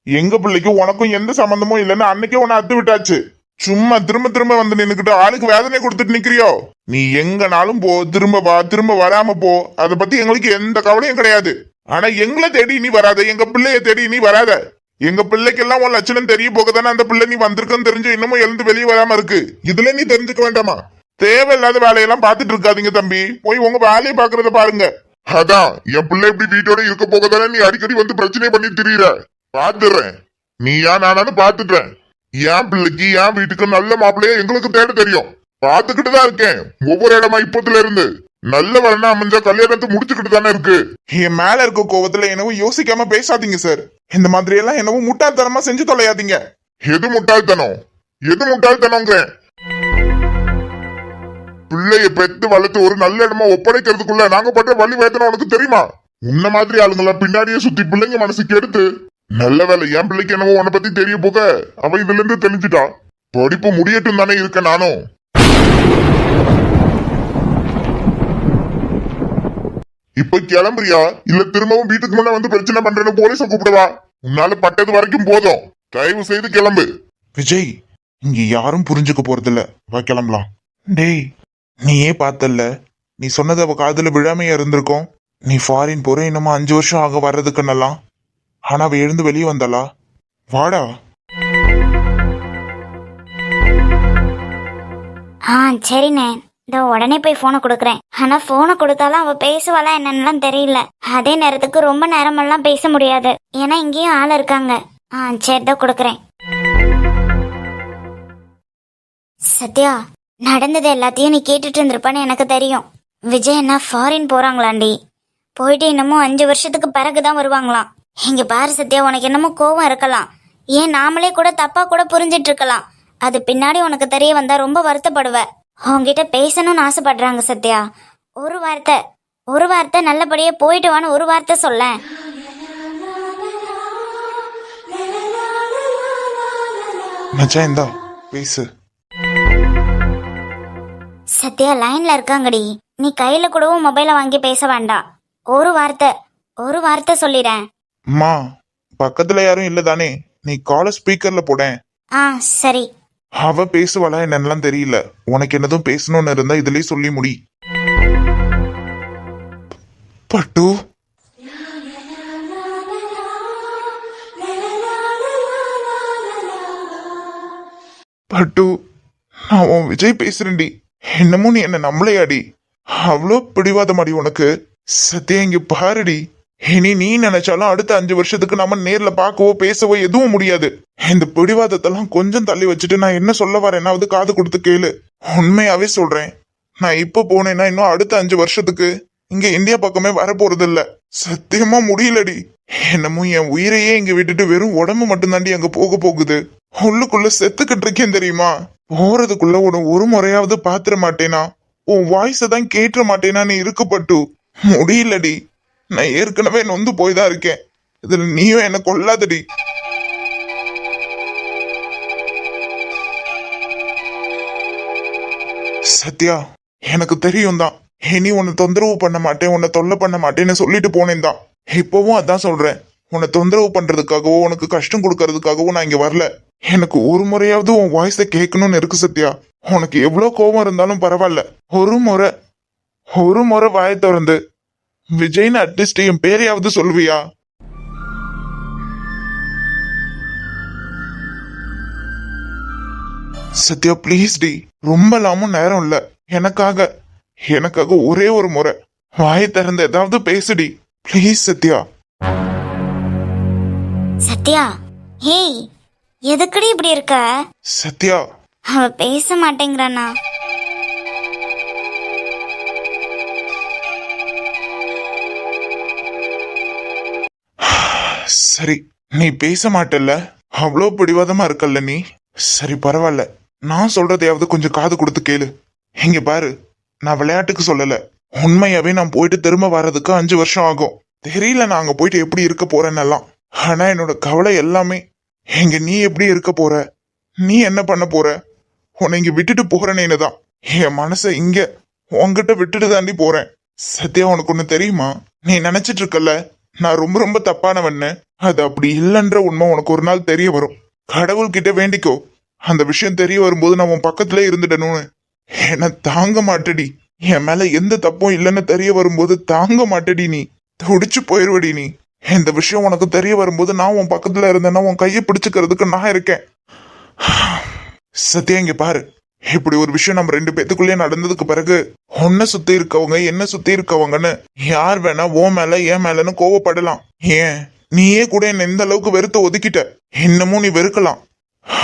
[SPEAKER 1] எங்க பிள்ளைக்கும் உனக்கும் எந்த சம்பந்தமும் இல்லைன்னு அன்னைக்கே உன்னை அத்து விட்டாச்சு. சும்மா திரும்ப திரும்ப வந்து நின்னுக்கிட்டு ஆளுக்கு வேதனை கொடுத்துட்டு நிக்கிறியோ? நீ எங்கனாலும் போ, திரும்ப வா, திரும்ப வராம போ. அதை பத்தி எங்களுக்கு எந்த கவலையும் கிடையாது. ஆனா எங்களை தேடி நீ வராத, எங்க பிள்ளைய தேடி நீ வராத. எங்க பிள்ளைக்கெல்லாம் உன் லட்சணம் தெரிய போகதானே அந்த பிள்ளை நீ வந்திருக்கன்னு தெரிஞ்சு இன்னமும் எழுந்து வெளியே வராம இருக்கு. இதுல நீ தெரிஞ்சுக்க வேண்டாமா? தேவையில்லாத வேலையெல்லாம் பாத்துட்டு இருக்காதீங்க தம்பி. போய் உங்க வேலையை பாக்குறத பாருங்க.
[SPEAKER 2] அதான் என் பிள்ளை இப்படி வீட்டோட இருக்க போகதானே நீ அடிக்கடி வந்து பிரச்சனை பண்ணி திரியிற. பாத்துறேன், நீ ஏன் நானு பாத்துட்டேன். என் பிள்ளைக்கு என் வீட்டுக்கு நல்ல மாப்பிள்ளைய எங்களுக்கு தேட தெரியும். பாத்துக்கிட்டு தான் இருக்கேன் ஒவ்வொரு இடமா. இப்பத்துல இருந்து நல்ல வரனா அமைஞ்சா கல்யாணத்தை முடிச்சுக்கிட்டு தானே இருக்கு.
[SPEAKER 1] என் மேல இருக்க கோவத்துல என்னவோ யோசிக்காம பேசாதீங்க சார். இந்த மாதிரி எல்லாம் என்னவோ முட்டாள்தனமா செஞ்சு தொலையாதீங்க.
[SPEAKER 2] எது முட்டாள்தனம்? எது முட்டாள்தனங்க? பிள்ளைய பெத்து வளர்த்து ஒரு நல்ல இடமா ஒப்படைக்கிறதுக்குள்ள நாங்க பட்ட வழி வேதனை உனக்கு தெரியுமா? உன்ன மாதிரி ஆளுங்களா பின்னாடியே சுத்தி பிள்ளைங்க மனசுக்கு எடுத்து. நல்ல வேலை என் பிள்ளைக்கு என்னவோ உன்னை பத்தி தெரிய போக அவ இதுல இருந்து தெரிஞ்சுட்டா. படிப்பு முடியட்டும் தானே இருக்க நானும். இப்ப கிளம்புறியா இல்ல திரும்பவும் வீட்டுக்கு முன்ன வந்து பிரச்சனை பண்றேன்னு போலீஸ கூப்பிடுவா? உன்னால பட்டது வரைக்கும் போதும். தயவு செய்து கிளம்பு.
[SPEAKER 1] விஜய், இங்க யாரும் புரிஞ்சுக்க போறதில்ல. வா கிளம்பலாம். டேய், நீயே பார்த்தல்ல, நீ சொன்னது அவ காதுல விழாமையா இருந்திருக்கும். நீ ஃபாரின் போற இன்னமும் 5 வருஷம் ஆக வர்றதுக்குன்னலாம். ஆனா அவ எழுந்து வெளியே வந்தாளா? வாடா.
[SPEAKER 4] சரிண்ணே, இதோ உடனே போய் போனை கொடுக்குறேன். ஆனா போனை கொடுத்தாலும் அவ பேசுவாளா என்னன்னு தெரியல. அதே நேரத்துக்கு ரொம்ப நேரமெல்லாம் பேச முடியாது, ஏன்னா இங்கேயும் ஆள் இருக்காங்க. சரி தான் கொடுக்குறேன். சத்யா, நடந்தது எல்லாத்தையும் நீ கேட்டுட்டு இருந்திருப்பான்னு எனக்கு தெரியும். விஜய் என்ன ஃபாரின் போறாங்களாண்டி. போயிட்டு இன்னமும் 5 வருஷத்துக்கு பிறகுதான் வருவாங்களாம். இங்க பாரு சத்யா, உனக்கு என்னமோ கோவம் இருக்கலாம். ஏன் நாமளே கூட தப்பா கூட புரிஞ்சிட்டு இருக்கலாம். அது பின்னாடி உனக்கு தெரிய வந்தா ரொம்ப வருத்தப்படுவ. உங்ககிட்ட பேசணும்னு ஆசைப்படுறாங்க சத்யா. ஒரு வார்த்தை நல்லபடியா போயிட்டு வான்னு ஒரு வார்த்தை சொல்ல.
[SPEAKER 1] மச்சான் இந்தா பேசு.
[SPEAKER 4] சத்யா லைன்ல இருக்காங்கடி. நீ கையில கூடவும் மொபைலை வாங்கி பேச வேண்டாம். ஒரு வார்த்தை சொல்லிடுறேன்.
[SPEAKER 1] அம்மா, பக்கத்துல யாரும் இல்ல தானே? நீ கால ஸ்பீக்கர்ல போடேன்.
[SPEAKER 4] சரி.
[SPEAKER 1] அவ பேசுவாளா என்னென்னலாம் தெரியல. உனக்கு என்னதும் பேசணும்னு இருந்தா இதுலயே சொல்லி முடி. பட்டு, பட்டு, நான் உன் விஜய் பேசுறேன்டி. என்னமோ நீ என்ன நம்பளையாடி? அவ்வளோ பிடிவாதமாடி உனக்கு. சத்தியம் இங்க பாருடி. இனி நீ நினைச்சாலும் அடுத்த 5 வருஷத்துக்கு நம்ம நேர்ல பார்க்கவோ பேசவோ எதுவும் முடியாது. இந்த பிடிவாதத்தெல்லாம் கொஞ்சம் தள்ளி வச்சுட்டு நான் என்ன சொல்ல வரேன்னாவது காது கொடுத்து கேளு. உண்மையாவே சொல்றேன், நான் இப்ப போனேன்னா இன்னும் அடுத்த 5 வருஷத்துக்கு இங்க இந்தியா பக்கமே வர போறது இல்ல. சத்தியமா முடியலடி. என்னமோ என் உயிரையே இங்க விட்டுட்டு வெறும் உடம்பு மட்டும்தாண்டி அங்க போக போகுது. உள்ளுக்குள்ள செத்துக்கிட்டு இருக்கேன் தெரியுமா? போறதுக்குள்ள உன ஒரு முறையாவது பாத்துற மாட்டேனா? உன் வாய்ஸ தான் கேட்டுற மாட்டேனா? நீ இருக்கப்பட்டு முடியலடி. நான் ஏற்கனவே நொந்து போய் தான் இருக்கேன். இதுல நீயும் என்ன கொல்லாதடி. சத்யா, எனக்கு தெரியும் தான். இனி உன்னை தொந்தரவு பண்ண மாட்டேன், உன்னை தொல்லை பண்ண மாட்டேன்னு சொல்லிட்டு போனேன் தான். இப்பவும் அதான் சொல்றேன். உன்னை தொந்தரவு பண்றதுக்காகவோ உனக்கு கஷ்டம் கொடுக்கறதுக்காகவோ நான் இங்க வரல. எனக்கு ஒரு முறையாவது உன் வாய்ஸை கேட்கணும்னு இருக்கு சத்யா. உனக்கு எவ்வளவு கோபம் இருந்தாலும் பரவாயில்ல, ஒரு முறை வாயை திறந்து விஜய்னு அட்லீஸ்ட் என் பேரையாவது சொல்வியா? சத்யா ப்ளீஸ் டி, ரொம்ப லாமும் நேரம் இல்ல. எனக்காக ஒரே ஒரு முறை வாயை திறந்து ஏதாவது பேசுடி ப்ளீஸ் சத்யா.
[SPEAKER 4] சத்யா, ஹேய், எதுக்குடி இப்படி இருக்க?
[SPEAKER 1] சத்யா,
[SPEAKER 4] அவ பேச மாட்டேங்கிறானா?
[SPEAKER 1] சரி, நீ பேச மாட்டல்ல, அவ்வளோ பிடிவாதமா இருக்கல்ல நீ. சரி பரவாயில்ல, நான் சொல்றதையாவது கொஞ்சம் காது கொடுத்து கேளு. இங்க பாரு, நான் விளையாட்டுக்கு சொல்லல. உண்மையாவே நான் போயிட்டு திரும்ப வர்றதுக்கு 5 வருஷம் ஆகும். தெரியல நான் அங்க போயிட்டு எப்படி இருக்க போறேன்னெல்லாம். ஆனா என்னோட கவலை எல்லாமே இங்க நீ எப்படி இருக்க போற, நீ என்ன பண்ண போற, உன்னை இங்க விட்டுட்டு போறேன்னு தான். என் மனசை இங்க உன்கிட்ட விட்டுட்டு தாண்டி போறேன். சத்யா, உனக்கு ஒண்ணு தெரியுமா? நீ நினைச்சிட்டு இருக்கல நான் ரொம்ப ரொம்ப தப்பானவன்னு. அது அப்படி இல்லைன்ற உண்மை உனக்கு ஒரு நாள் தெரிய வரும். கடவுள்கிட்ட வேண்டிக்கோ, அந்த விஷயம் தெரிய வரும்போது நான் உன் பக்கத்துல இருந்துடணும்னு. என்ன தாங்க மாட்டடி. என் மேல எந்த தப்பும் இல்லைன்னு தெரிய வரும்போது தாங்க மாட்டடி. நீ துடிச்சு போயிருவடி. நீ இந்த விஷயம் உனக்கு தெரிய வரும்போது நான் உன் பக்கத்துல இருந்தேன்னா உன் கையை பிடிச்சுக்கிறதுக்கு நான் இருக்கேன். சத்யா, இங்க பாரு, இப்படி ஒரு விஷயம் நம்ம 2 பேத்துக்குள்ளே நடந்ததுக்கு பிறகு உன்னை சுத்தி இருக்கவங்க என்ன சுத்தி இருக்கவங்கன்னு யார் வேணா ஓ மேல என் மேலன்னு கோவப்படலாம். ஏன் நீயே கூட என்ன இந்த அளவுக்கு வெறுத்து ஒதுக்கிட்ட, இன்னமும் நீ வெறுக்கலாம்.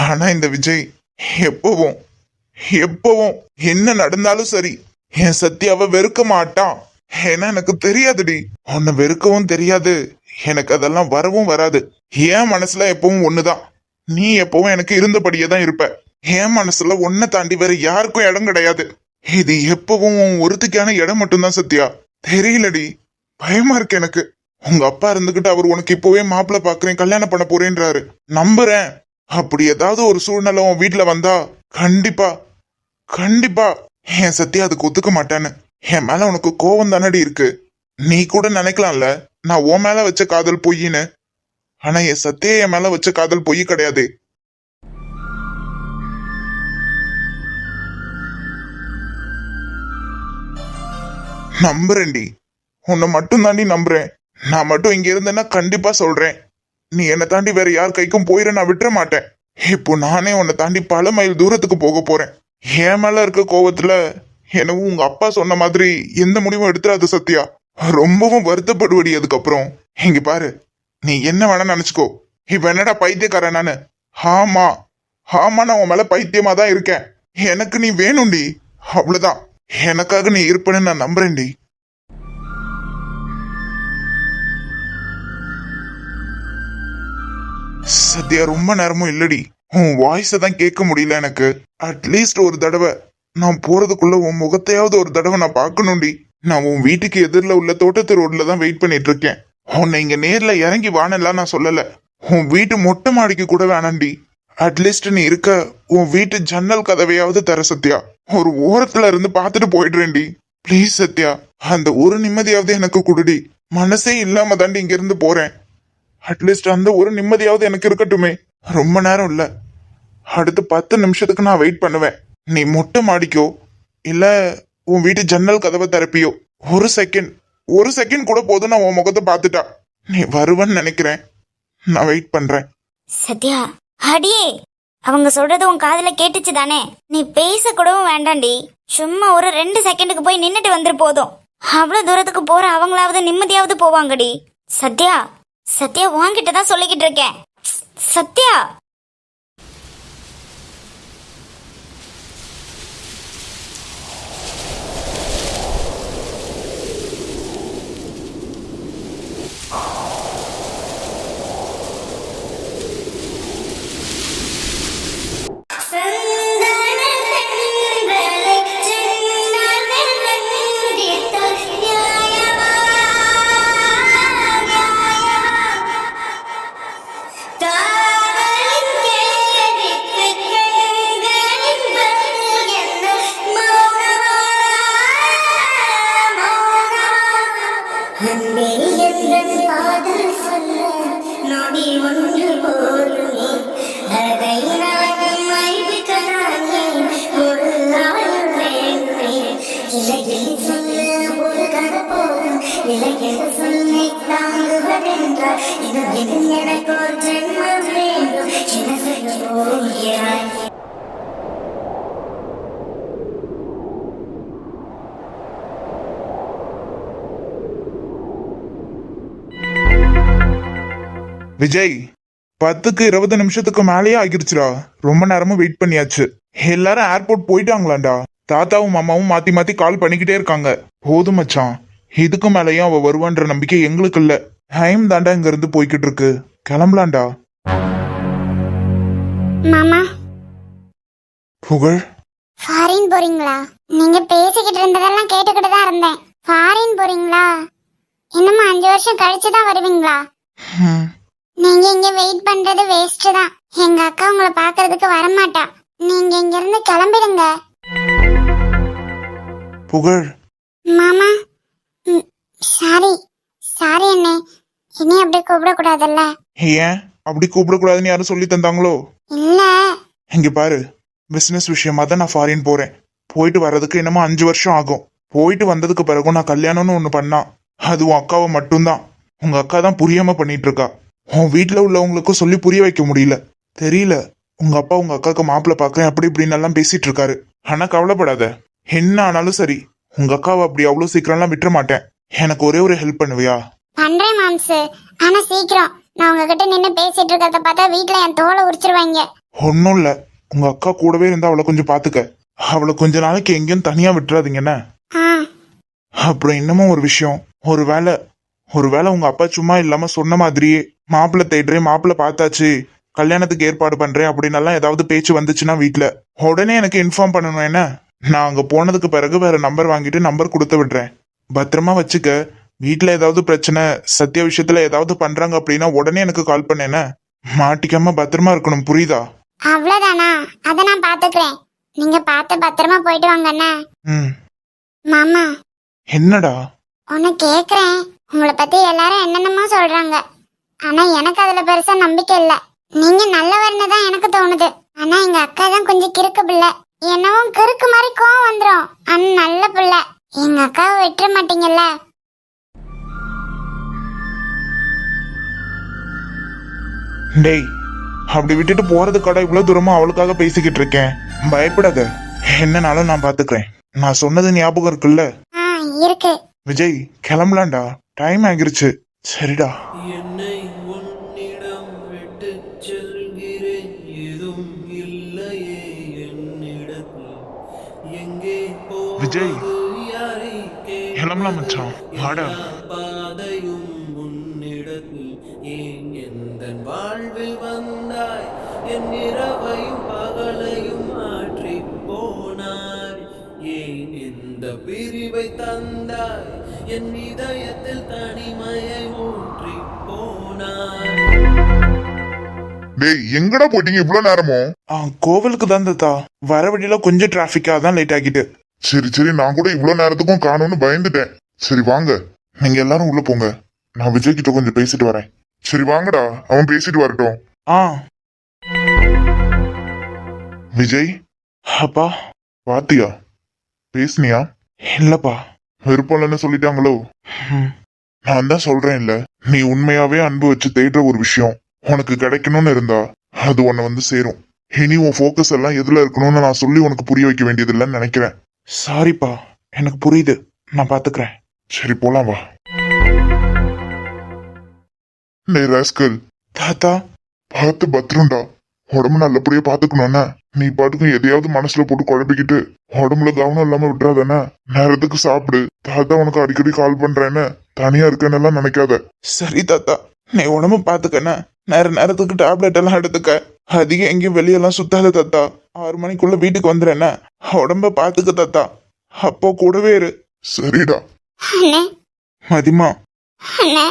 [SPEAKER 1] ஆனா இந்த விஜய் எப்பவும் என்ன நடந்தாலும் சரி என் சத்யாவை வெறுக்க மாட்டான். ஏன்னா எனக்கு தெரியாதுடி, உன்னை வெறுக்கவும் தெரியாது, எனக்கு அதெல்லாம் வரவும் வராது. என் மனசுல எப்பவும் ஒண்ணுதான், நீ எப்பவும் எனக்கு இருந்தபடியே தான் இருப்ப. என் மனசுல ஒன்ன தாண்டி வேற யாருக்கும் இடம் கிடையாது. இது எப்பவும் உன் ஒருத்திக்கான இடம் மட்டும்தான் சத்யா. தெரியலடி, பயமா இருக்கு எனக்கு. உங்க அப்பா இருந்துகிட்டு அவர் உனக்கு இப்பவே மாப்பிள்ள பாக்குறேன் கல்யாணம் பண்ண போறேன்றாரு. நம்புறேன். அப்படி ஏதாவது ஒரு சூழ்நிலை உன் வீட்டுல வந்தா கண்டிப்பா என் சத்யா அதுக்கு ஒத்துக்க மாட்டான்னு. என் மேல உனக்கு கோவம் தானடி இருக்கு. நீ கூட நினைக்கலாம்ல நான் உன் மேல வச்ச காதல் பொய்ன்னு. ஆனா என் சத்யா என் மேல வச்ச காதல் பொய் கிடையாது. நம்புறேன்டி, உன்னை மட்டும் தாண்டி நம்புறேன். நான் மட்டும் இங்க இருந்தேன்னா கண்டிப்பா சொல்றேன், நீ என்னை தாண்டி வேற யார் கைக்கும் போயிட நான் விட்டுற மாட்டேன். இப்போ நானே உன்னை தாண்டி பல மைல் தூரத்துக்கு போக போறேன். என் மேல இருக்க கோவத்துல எனவும் உங்க அப்பா சொன்ன மாதிரி எந்த முடிவும் எடுத்துறாது சத்யா. ரொம்பவும் வருத்தப்படுவடி அதுக்கப்புறம். இங்க பாரு, நீ என்ன வேணா நினைச்சுக்கோ. இப்ப என்னடா பைத்தியக்காரன் நானு? ஆமா நான் உன் மேல பைத்தியமா தான் இருக்கேன். எனக்கு நீ வேணும்டி, அவ்வளவுதான். எனக்காக நீ இருப்பேன்னு நான் நம்புறேன்டி. சத்யா, ரொம்ப நேரமும் இல்லடி, உன் வாய்ஸை தான் கேட்க முடியல எனக்கு. அட்லீஸ்ட் ஒரு தடவை நான் போறதுக்குள்ள உன் முகத்தையாவது ஒரு தடவை நான் பார்க்கணும்டி. நான் உன் வீட்டுக்கு எதிரில் உள்ள தோட்டத்து ரோட்ல தான் வெயிட் பண்ணிட்டு இருக்கேன். உன்னை இங்க நேர்ல இறங்கி வானெல்லாம் நான் சொல்லல. உன் வீட்டு மொட்டை மாடிக்கு கூட வேணாண்டி. அட்லீஸ்ட் நீ இருக்க உன் வீட்டு ஜன்னல் கதவையாவது தர சத்யா. ஒரு ஓரத்துல இருந்து பார்த்துட்டு போயிடுறேன்டி. ப்ளீஸ் சத்யா, அந்த ஒரு நிம்மதியாவது எனக்கு கொடுடி. மனசே இல்லாம தாண்டி இங்க இருந்து போறேன். அட்லீஸ்ட் அந்த ஒரு நிம்மதியாவது எனக்கு இருக்கட்டுமே. ரொம்ப நேரம் இல்ல, அடுத்து 10 நிமிஷத்துக்கு நான் வெயிட் பண்ணுவேன். நீ மொட்டை மாடிக்கோ இல்ல உன் வீட்டு ஜன்னல் கதவை திறப்பியோ ஒரு செகண்ட் கூட போதும். நான் உன் முகத்தை பார்த்துட்டா நீ வருவன்னு நினைக்கிறேன். நான் வெயிட் பண்றேன்.
[SPEAKER 4] சத்யா, அடியே, அவங்க சொல்றது உன் காதுல கேட்டுச்சு தானே? நீ பேச கூடவும் வேண்டாண்டி. சும்மா ஒரு 2 செகண்டுக்கு போய் நின்னுட்டு வந்துரு போதும். அவ்வளவு தூரத்துக்கு போற அவங்களாவது நிம்மதியாவது போவாங்கடி. சத்யா உன்கிட்ட தான் சொல்லிக்கிட்டு இருக்கேன். சத்யா, நொடி ஒன்று போதுமே அதை நான் மறைக்கலாமே ஒரு ஆயுள் வேண்டுமே இலையில் சொல்ல ஒரு கதை போதும் இலையில் சொல்லை தாங்குவதென்றால் இன்னும் எனக்கு ஒரு ஜென்மம் வேண்டும் என்ன செய்ய போகிறாய்.
[SPEAKER 1] விஜய் 10க்கு 20 நிமிஷத்துக்கு மேலேயே ஆகிருச்சுடா. ரொம்ப நேரமும் வெயிட் பண்ணியாச்சு. எல்லாரும் ஏர்போர்ட் போயிட்டாங்களாண்டா. தாத்தாவும் மாமாவும் மாத்தி மாத்தி கால் பண்ணிக்கிட்டே இருக்காங்க. போதும் மச்சான், இதுக்கு மேலேயும் அவ வருவான்ற நம்பிக்கை எங்களுக்கு இல்ல. டைம் தாண்டா இங்க இருந்து போய்கிட்டு இருக்கு. கிளம்பலாண்டா.
[SPEAKER 4] மாமா
[SPEAKER 1] புகழ்,
[SPEAKER 4] ஃபாரின் போறீங்களா? நீங்க பேசிக்கிட்டு இருந்ததெல்லாம் கேட்டுக்கிட்டு தான் இருந்தேன். ஃபாரின் போறீங்களா? இன்னும் 5 வருஷம் கழிச்சு தான் வருவீங்களா?
[SPEAKER 1] ஹம்,
[SPEAKER 4] நீங்க இங்க வெயிட் பண்றது வேஸ்ட் தான். எங்க அக்கா உங்களை பாக்குறதுக்கு வரமாட்டா. நீங்க இங்க இருந்து கிளம்பிடுங்க.
[SPEAKER 1] புகழ்,
[SPEAKER 4] மாமா சாரி சாரி அண்ணே, இனி அப்படி கூப்பிடக்கூடாதுல்ல.
[SPEAKER 1] ஏன் அப்படி கூப்பிடக்கூடாதுன்னு யாரும் சொல்லி தந்தாங்களோ?
[SPEAKER 4] இல்ல
[SPEAKER 1] இங்க பாரு, பிசினஸ் விஷயமா தான் நான் ஃபாரின் போறேன். போயிட்டு வர்றதுக்கு என்னமோ 5 வருஷம் ஆகும். போயிட்டு வந்ததுக்கு பிறகும் நான் கல்யாணம்னு ஒண்ணு பண்ணா அது உன் அக்காவை மட்டும்தான். உங்க அக்கா தான் புரியாம பண்ணிட்டு இருக்கா. உன் வீட்டுல உள்ளவங்களுக்கும் சொல்லி புரிய வைக்க முடியல. தெரியல, உங்க அப்பா உங்க அக்காவுக்கு மாப்பிள்ள பாக்குறேன் அப்படி இப்படின்னு எல்லாம் பேசிட்டு இருக்காரு. ஆனா கவலைப்படாத, என்ன ஆனாலும் சரி உங்க அக்காவை அப்படி அவ்வளவு சீக்கிரம்லாம் விட்டுற மாட்டேன். எனக்கு ஒரே ஒரு ஹெல்ப் பண்ணுவியா?
[SPEAKER 4] பண்றேன் மாம்ஸ், ஆனா சீக்கிரம். நான் உங்ககிட்ட நின்னு பேசிட்டு இருக்கிறத பார்த்தா வீட்டுல என் தோலை உரிச்சிருவாங்க.
[SPEAKER 1] ஒன்னும் இல்ல, உங்க அக்கா கூடவே இருந்தா அவளை கொஞ்சம் பாத்துக்க. அவளை கொஞ்ச நாளைக்கு எங்கேயும் தனியா விட்டுறாதீங்கன்னு. அப்புறம் இன்னமும் ஒரு விஷயம், ஒருவேளை உங்க அப்பா சும்மா இல்லாம சொன்ன மாதிரியே மாப்பிள்ளை தேடுறேன், மாப்பிள்ளை பார்த்தாச்சு, கல்யாணத்துக்கு ஏற்பாடு பண்றேன் அப்படின்னு எல்லாம் ஏதாவது பேச்சு வந்துச்சுன்னா வீட்டுல உடனே எனக்கு இன்ஃபார்ம் பண்ணணும். என்ன, நான் அங்க போனதுக்கு பிறகு வேற நம்பர் வாங்கிட்டு நம்பர் கொடுத்து விடுறேன். பத்திரமா வச்சுக்க. வீட்டுல ஏதாவது பிரச்சனை, சத்திய விஷயத்துல ஏதாவது பண்றாங்க அப்படின்னா உடனே எனக்கு கால் பண்ணேன. மாட்டிக்காம பத்திரமா இருக்கணும், புரியுதா?
[SPEAKER 4] அவ்வளவுதானா? அத நான் பாத்துக்கிறேன். நீங்க பார்த்து பத்திரமா போயிட்டு வாங்க அண்ணா.
[SPEAKER 1] ம்.
[SPEAKER 4] மாமா
[SPEAKER 1] என்னடா?
[SPEAKER 4] உன்னை கேக்குறேன். உங்களை பத்தி எல்லாரும் என்னென்னமோ சொல்றாங்க. ஆனா எனக்கு அதுல பெருசா நம்பிக்கை இல்ல. நீங்க நல்லவர்னு தான் எனக்கு தோணுது. ஆனா எங்க அக்கா தான் கொஞ்சம் கிறுக்கு பிள்ளை. என்னவோ கிறுக்கு மாதிரி கோவம் வந்துரும். ஆனா நல்ல பிள்ளை. எங்க அக்காவை விட்டுற மாட்டீங்கல்ல?
[SPEAKER 1] டேய், அப்படி விட்டுட்டு போறதுக்காக இவ்வளவு தூரமா அவளுக்காக பேசிக்கிட்டு இருக்கேன். பயப்படாத, என்னனாலும் நான் பாத்துக்கிறேன். நான் சொன்னது ஞாபகம் இருக்குல்ல?
[SPEAKER 4] இருக்கு.
[SPEAKER 1] விஜய், கிளம்பலாம்டா. டைம் ஆகிருச்சு. சரிடா.
[SPEAKER 3] என்னை உன்னிடம் விட்டு செல்கிறேன், எதுவும் இல்லையே என்னிடத்தில். எங்கே
[SPEAKER 1] விஜய்,
[SPEAKER 3] போவது யாரை
[SPEAKER 1] கிளம்பலாம் மச்சான், வாடா.
[SPEAKER 3] பாதையும் உன்னிடத்தில். ஏன் எந்தன் வாழ்வில் வந்தாய், என் இரவையும் பகலையும் மாற்றி போனாய். ஏன் இந்த பிரிவை தந்தாய், என் இதயத்தில் தனிமையை ஊற்றி போனாய்.
[SPEAKER 2] டேய் எங்கடா போயிட்டீங்க இவ்வளவு நேரமோ?
[SPEAKER 1] கோவிலுக்கு தான் தாத்தா. வர வழியில கொஞ்சம் டிராபிக்கா தான் லேட் ஆகிட்டு.
[SPEAKER 2] சரி நான் கூட இவ்வளவு நேரத்துக்கும் காணும்னு பயந்துட்டேன். சரி வாங்க, நீங்க எல்லாரும் உள்ள போங்க. நான் விஜய் கிட்ட கொஞ்சம் பேசிட்டு வரேன். சரி வாங்கடா, அவன் பேசிட்டு வரட்டும்.
[SPEAKER 1] ஆ.
[SPEAKER 2] விஜய்,
[SPEAKER 1] அப்பா.
[SPEAKER 2] பாத்தியா? பேசுனியா?
[SPEAKER 1] இல்லப்பா.
[SPEAKER 2] விருப்பம் இல்லைன்னு சொல்லிட்டாங்களோ?
[SPEAKER 1] ம்.
[SPEAKER 2] நான் தான் சொல்றேன் இல்ல, நீ உண்மையாவே அன்பு வச்சு தேடுற ஒரு விஷயம் உனக்கு கிடைக்கணும்னு இருந்தா அது உன்னை வந்து சேரும். இனி உன் ஃபோக்கஸ் எல்லாம் எதுல இருக்கணும்னு நான் சொல்லி உனக்கு புரிய வைக்க வேண்டியது இல்லைன்னு நினைக்கிறேன்.
[SPEAKER 1] சாரிப்பா, எனக்கு புரியுது. நான் பாத்துக்கிறேன்.
[SPEAKER 2] சரி போலாம் வா. டேய் ராஸ்கல்,
[SPEAKER 1] தாத்தா.
[SPEAKER 2] பார்த்து பத்திரம்டா. உடம்பு நல்லபடியா பாத்துக்கணும்னா நீ பாட்டுக்கும் எதையாவது மனசுல போட்டு குழப்பிக்கிட்டு உடம்புல கவனம் இல்லாம விட்டுறாதானே. நேரத்துக்கு சாப்பிடு. தாத்தா உனக்கு அடிக்கடி கால் பண்றேன்னு தனியா இருக்கேன்னு நினைக்காத.
[SPEAKER 1] சரி தாத்தா, நீ உடம்பு பாத்துக்கண்ண. நேரத்துக்கு டேப்லெட் எல்லாம் எடுத்துக்க. அதிகம் எங்கேயும் வெளியெல்லாம் சுத்தாத தாத்தா. 6 மணிக்குள்ள வீட்டுக்கு வந்துடுறேன்னா உடம்ப பாத்துக்க தாத்தா. அப்போ கூடவே இரு.
[SPEAKER 2] சரிடா.
[SPEAKER 4] அண்ணே
[SPEAKER 1] மதிமா.
[SPEAKER 4] அண்ணே.